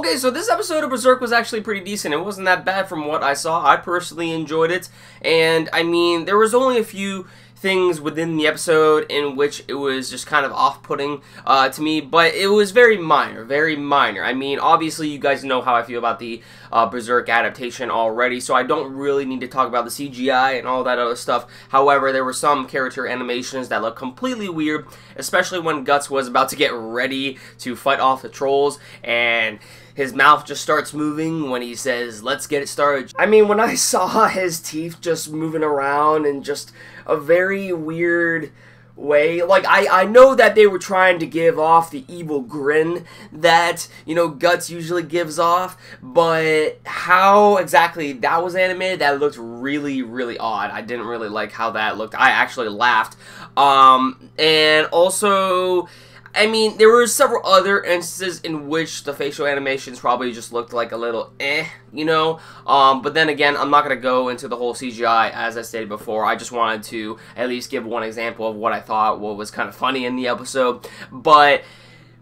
Okay, so this episode of Berserk was actually pretty decent. It wasn't that bad from what I saw. I personally enjoyed it, and I mean, there was only a few things within the episode in which it was just kind of off-putting to me, but it was very minor, very minor. I mean, obviously you guys know how I feel about the Berserk adaptation already, so I don't really need to talk about the CGI and all that other stuff. However, there were some character animations that looked completely weird, especially when Guts was about to get ready to fight off the trolls, and his mouth just starts moving when he says, "Let's get it started." I mean, when I saw his teeth just moving around in just a very weird way, like, I know that they were trying to give off the evil grin that, you know, Guts usually gives off, but how exactly that was animated, that looked really, really odd. I didn't really like how that looked. I actually laughed. And also, I mean, there were several other instances in which the facial animations probably just looked like a little you know? But then again, I'm not going to go into the whole CGI, as I stated before. I just wanted to at least give one example of what I thought was kind of funny in the episode. But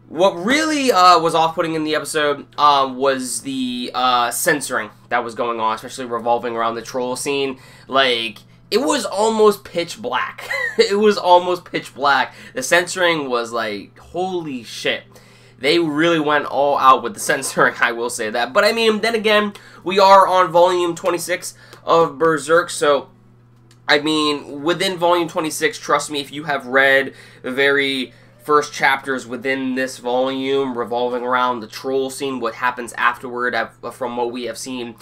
what really was off-putting in the episode was the censoring that was going on, especially revolving around the troll scene. Like, it was almost pitch black. It was almost pitch black. The censoring was like, holy shit. They really went all out with the censoring, I will say that. But I mean, then again, we are on volume 26 of Berserk, so I mean, within volume 26, trust me, if you have read the very first chapters within this volume revolving around the troll scene, what happens afterward from what we have seen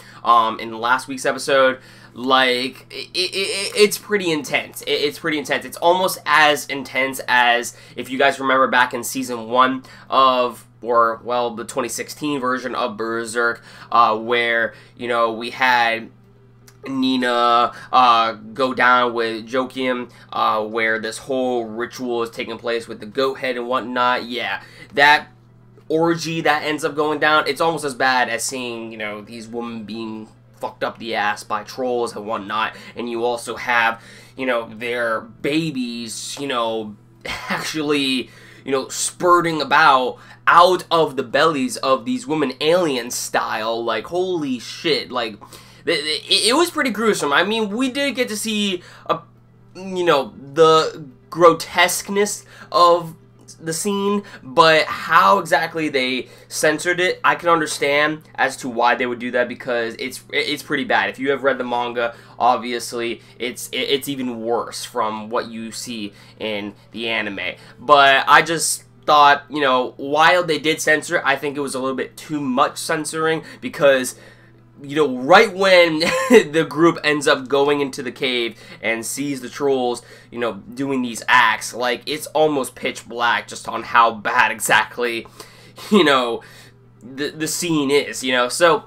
in last week's episode, like, it's pretty intense. It's pretty intense. It's almost as intense as, if you guys remember back in Season 1 of, or, well, the 2016 version of Berserk, where, you know, we had Nina go down with Joachim, where this whole ritual is taking place with the goat head and whatnot. Yeah, that orgy that ends up going down, it's almost as bad as seeing, you know, these women being fucked up the ass by trolls and whatnot. And you also have, you know, their babies, you know, actually, you know, spurting about out of the bellies of these women, alien style. Like, holy shit, like, it was pretty gruesome. I mean, we did get to see, you know, the grotesqueness of the scene, but how exactly they censored it, I can understand as to why they would do that, because it's pretty bad. If you have read the manga, obviously it's even worse from what you see in the anime. But I just thought, you know, while they did censor it, I think it was a little bit too much censoring, because, you know, right when the group ends up going into the cave and sees the trolls, you know, doing these acts, like, it's almost pitch black just on how bad exactly, you know, the scene is, you know. So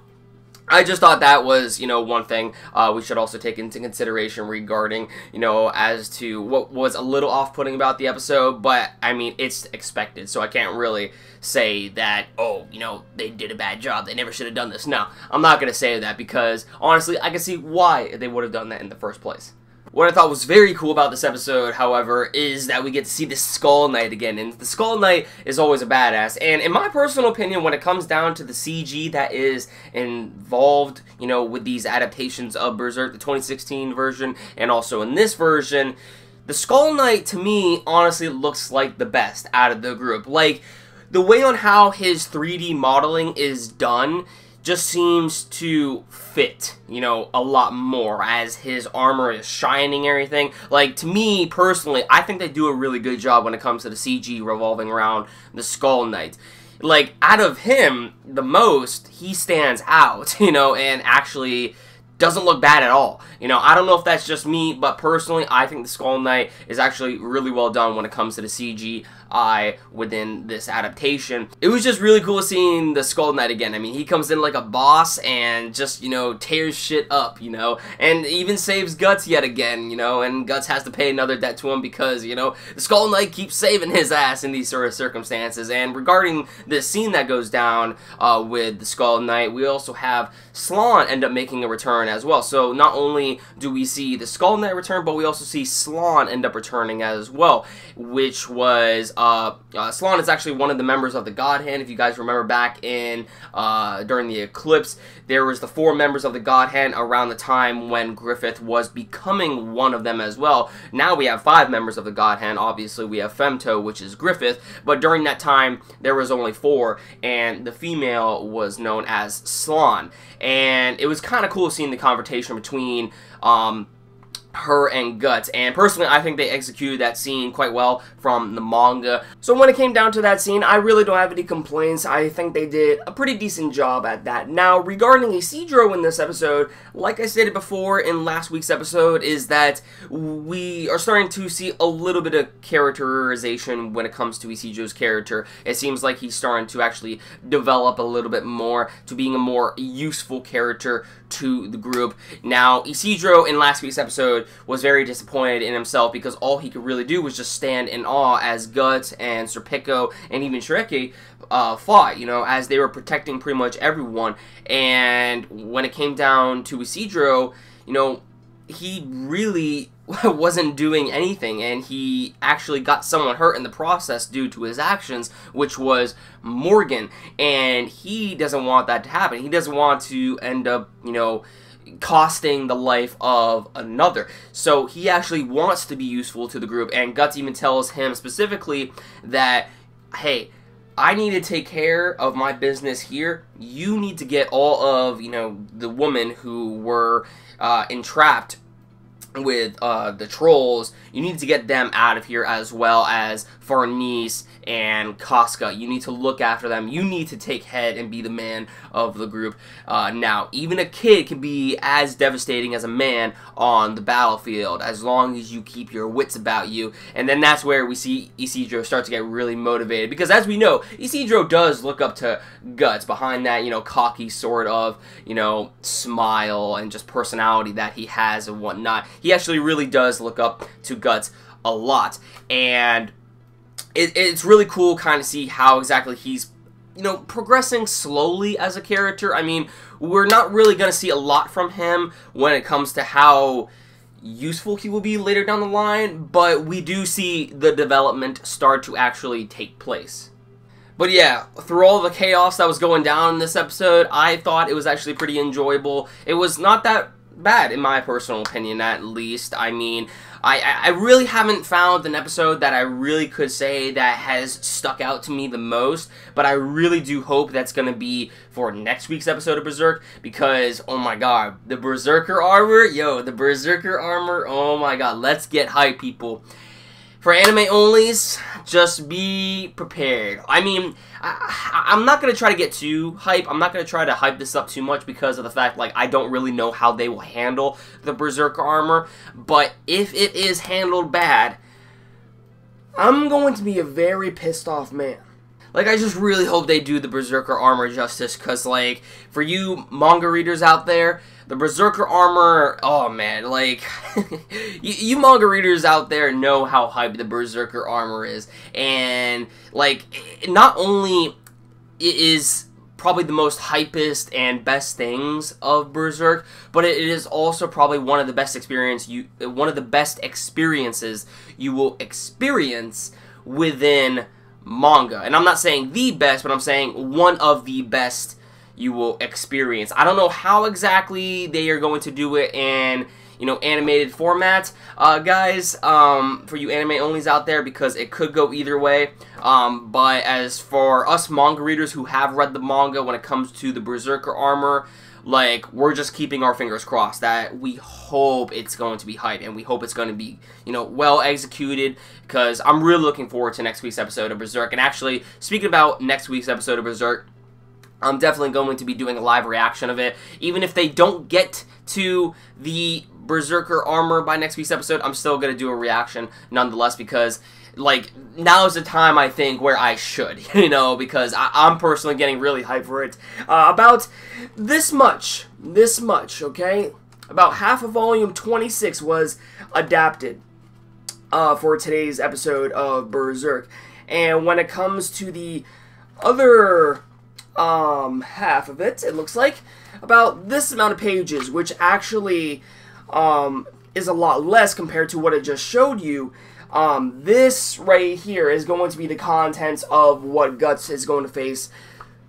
I just thought that was, you know, one thing we should also take into consideration regarding, you know, as to what was a little off-putting about the episode. But, I mean, it's expected, so I can't really say that, oh, you know, they did a bad job, they never should have done this. No, I'm not going to say that, because, honestly, I can see why they would have done that in the first place. What I thought was very cool about this episode, however, is that we get to see the Skull Knight again, and the Skull Knight is always a badass, and in my personal opinion, when it comes down to the CG that is involved, you know, with these adaptations of Berserk, the 2016 version, and also in this version, the Skull Knight, to me, honestly looks like the best out of the group. Like, the way on how his 3D modeling is done just seems to fit, you know, a lot more as his armor is shining and everything. Like, to me, personally, I think they do a really good job when it comes to the CG revolving around the Skull Knight. Like, out of him, the most, he stands out, you know, and actually doesn't look bad at all. You know, I don't know if that's just me, but personally, I think the Skull Knight is actually really well done when it comes to the CGI within this adaptation. It was just really cool seeing the Skull Knight again. I mean, he comes in like a boss and just, you know, tears shit up, you know, and even saves Guts yet again, you know, and Guts has to pay another debt to him because, you know, the Skull Knight keeps saving his ass in these sort of circumstances. And regarding this scene that goes down with the Skull Knight, we also have Slon end up making a return as well. So not only do we see the Skull Knight return, but we also see Slon end up returning as well, which was, Slon is actually one of the members of the God Hand. If you guys remember back in, during the eclipse, there was the 4 members of the God Hand around the time when Qliphoth was becoming one of them as well. Now we have 5 members of the God Hand. Obviously, we have Femto, which is Qliphoth, but during that time, there was only 4, and the female was known as Slon. And it was kind of cool seeing the conversation between, her and Guts, and personally I think they executed that scene quite well from the manga. So when it came down to that scene, I really don't have any complaints. I think they did a pretty decent job at that. Now, regarding Isidro in this episode, like I stated before in last week's episode, is that we are starting to see a little bit of characterization when it comes to Isidro's character. It seems like he's starting to actually develop a little bit more to being a more useful character to the group. Now, Isidro in last week's episode was very disappointed in himself because all he could really do was just stand in awe as Guts and Serpico and even Shreke fought, you know, as they were protecting pretty much everyone. And when it came down to Isidro, you know, he really wasn't doing anything, and he actually got someone hurt in the process due to his actions, which was Morgan, and he doesn't want that to happen. He doesn't want to end up, you know, costing the life of another. So he actually wants to be useful to the group, and Guts even tells him specifically that, hey, I need to take care of my business here. You need to get all of, you know, the women who were entrapped with the trolls. You need to get them out of here, as well as Farnese and Casca. You need to look after them. You need to take head and be the man of the group. Now, even a kid can be as devastating as a man on the battlefield, as long as you keep your wits about you. And then that's where we see Isidro start to get really motivated, because as we know, Isidro does look up to Guts behind that, you know, cocky sort of, you know, smile and just personality that he has and whatnot. He actually really does look up to Guts a lot, and it's really cool kind of see how exactly he's, you know, progressing slowly as a character. I mean, we're not really going to see a lot from him when it comes to how useful he will be later down the line, but we do see the development start to actually take place. But yeah, through all the chaos that was going down in this episode, I thought it was actually pretty enjoyable. It was not that bad, in my personal opinion, at least. I mean, I really haven't found an episode that I really could say that has stuck out to me the most, but I really do hope that's going to be for next week's episode of Berserk, because, oh my god, the Berserker armor, yo, the Berserker armor, oh my god, let's get hype, people. For anime onlys, just be prepared. I mean, I'm not going to try to get too hype. I'm not going to try to hype this up too much because of the fact, like, I don't really know how they will handle the Berserker armor. But if it is handled bad, I'm going to be a very pissed off man. Like, I just really hope they do the Berserker armor justice, because, like, for you manga readers out there, the Berserker armor, oh man, like, you manga readers out there know how hype the Berserker armor is, and, like, not only it is probably the most hypest and best things of Berserk, but it is also probably one of the best experiences you will experience within manga. And I'm not saying the best, but I'm saying one of the best you will experience. I don't know how exactly they are going to do it in, you know, animated format, guys, for you anime onlys out there, because it could go either way. But as for us manga readers who have read the manga, when it comes to the Berserker armor, like, we're just keeping our fingers crossed that we hope it's going to be hype, and we hope it's going to be, you know, well executed, because I'm really looking forward to next week's episode of Berserk. And actually, speaking about next week's episode of Berserk, I'm definitely going to be doing a live reaction of it. Even if they don't get to the Berserker armor by next week's episode, I'm still going to do a reaction nonetheless, because, like, now is the time, I think, where I should, you know, because I'm personally getting really hyped for it. About this much, okay? About half of volume 26 was adapted for today's episode of Berserk. And when it comes to the other half of it, it looks like, about this amount of pages, which actually is a lot less compared to what it just showed you. This right here is going to be the contents of what Guts is going to face,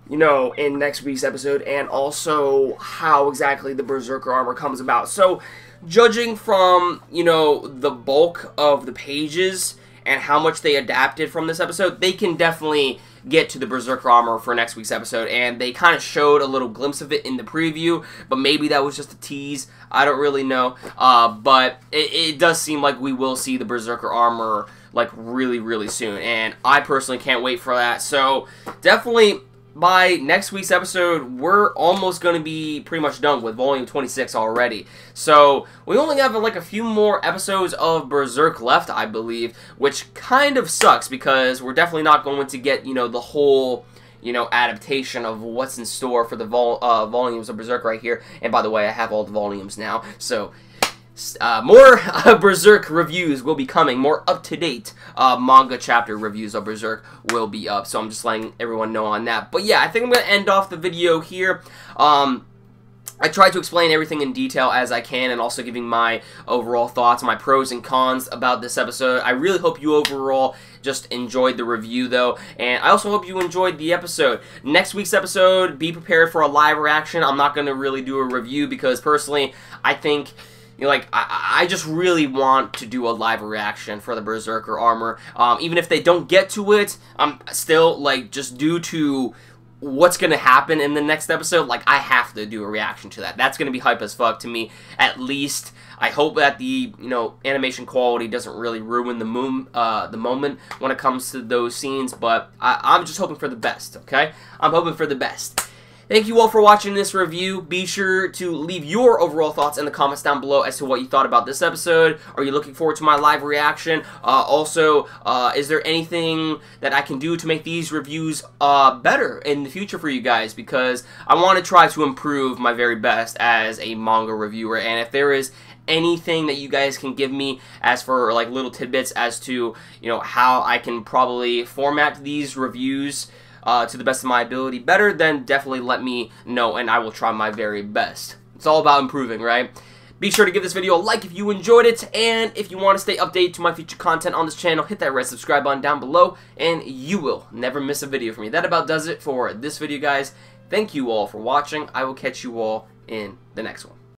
you know, in next week's episode, and also how exactly the Berserker armor comes about. So, judging from, you know, the bulk of the pages and how much they adapted from this episode, they can definitely get to the Berserker armor for next week's episode, and they kind of showed a little glimpse of it in the preview, but maybe that was just a tease. I don't really know, but it does seem like we will see the Berserker armor, like, really, really soon, and I personally can't wait for that. So, definitely, by next week's episode, we're almost going to be pretty much done with Volume 26 already. So, we only have like a few more episodes of Berserk left, I believe, which kind of sucks because we're definitely not going to get, you know, the whole, you know, adaptation of what's in store for the volumes of Berserk right here. And by the way, I have all the volumes now, so more Berserk reviews will be coming. More up-to-date manga chapter reviews of Berserk will be up. So I'm just letting everyone know on that. But yeah, I think I'm going to end off the video here. I tried to explain everything in detail as I can, and also giving my overall thoughts, my pros and cons about this episode. I really hope you overall just enjoyed the review, though, and I also hope you enjoyed the episode. Next week's episode, be prepared for a live reaction. I'm not going to really do a review because, personally, I think, you know, like, I just really want to do a live reaction for the Berserker armor. Even if they don't get to it, I'm still, like, just due to what's going to happen in the next episode, like, I have to do a reaction to that. That's going to be hype as fuck to me, at least. I hope that the, you know, animation quality doesn't really ruin the moment when it comes to those scenes, but I'm just hoping for the best, okay? I'm hoping for the best. Thank you all for watching this review. Be sure to leave your overall thoughts in the comments down below as to what you thought about this episode. Are you looking forward to my live reaction? Also, is there anything that I can do to make these reviews better in the future for you guys? Because I want to try to improve my very best as a manga reviewer. And if there is anything that you guys can give me as for like little tidbits as to, you know, how I can probably format these reviews to the best of my ability better, then definitely let me know, and I will try my very best. It's all about improving, right? Be sure to give this video a like if you enjoyed it, and if you want to stay updated to my future content on this channel, hit that red subscribe button down below, and you will never miss a video from me. That about does it for this video, guys. Thank you all for watching. I will catch you all in the next one.